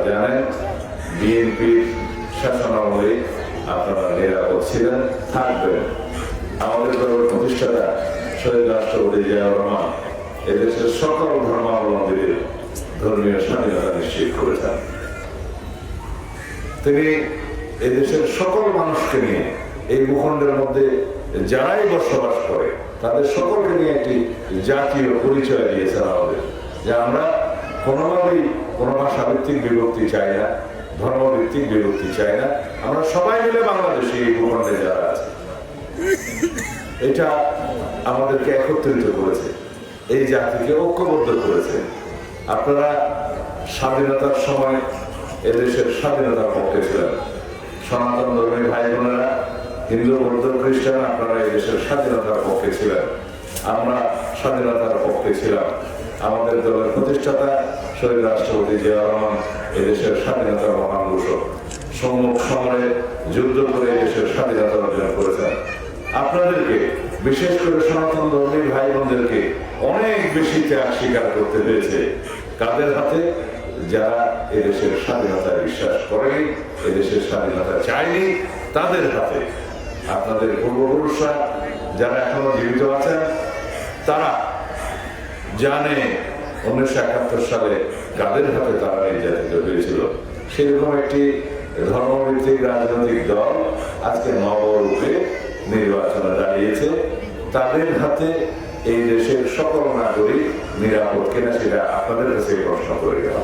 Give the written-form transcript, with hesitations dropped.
জানেন বিএনপির শাসনামলে আপনারা নিরাপদ ছিলেন, থাকবেন। আমাদের দলের প্রতিষ্ঠাতা শহীদ রাষ্ট্রপতি জিয়াউর রহমান এদেশের সকল ধর্মাবলম্বীদের ধর্মীয় স্বাধীনতা নিশ্চিত করেছেন। তিনি এদেশের সকল মানুষকে নিয়ে এই ভূখণ্ডের মধ্যে যারাই বসবাস করে তাদের সকলকে নিয়ে একটি জাতীয় পরিচয় দিয়েছেন আমাদের, যে আমরা কোনোভাবেই কোনো ভাষাভিত্তিক বিভক্তি চাই না, ধর্মভিত্তিক বিভক্তি চাই না। আমরা সবাই মিলে বাংলাদেশে এই ভূখণ্ডে যারা আছে, এটা আমাদেরকে একত্রিত করেছে, এই জাতিকে ঐক্যবদ্ধ করেছে। আপনারা স্বাধীনতার সময় এদেশের স্বাধীনতার পক্ষে ছিলেন। সনাতন ধর্মী ভাই বোনেরা, হিন্দু, বৌদ্ধ, খ্রিস্টান, আপনারা এই দেশের স্বাধীনতার পক্ষে ছিলেন। আমরা স্বাধীনতার পক্ষে ছিলাম। আমাদের দলের প্রতিষ্ঠাতা শহীদ রাষ্ট্রপতি জিয়াউর রহমান এদেশের স্বাধীনতার মহান ঘোষক, সম্মুখ সমরে যুদ্ধ করে দেশের স্বাধীনতা অর্জন করেছেন। আপনাদেরকে, বিশেষ করে সনাতন ধর্মী ভাই বোনদেরকে অনেক বেশি ত্যাগ স্বীকার করতে হয়েছে। কাদের হাতে? যারা এদেশের স্বাধীনতায় বিশ্বাস করেনি, এদেশের স্বাধীনতা চায়নি, তাদের হাতে। আপনাদের পূর্বপুরুষরা যারা এখনো জীবিত আছেন তারা জানে 1971 সালে কাদের হাতে তারা নির্যাতিত হয়েছিল। সেরকম একটি ধর্মভিত্তিক রাজনৈতিক দল আজকে নবরূপে নির্বাচনে দাঁড়িয়েছে। তাদের হাতে এই দেশের সকল নাগরিক নিরাপদ কিনা সেটা আপনাদের কাছে প্রশ্ন করে দেওয়া।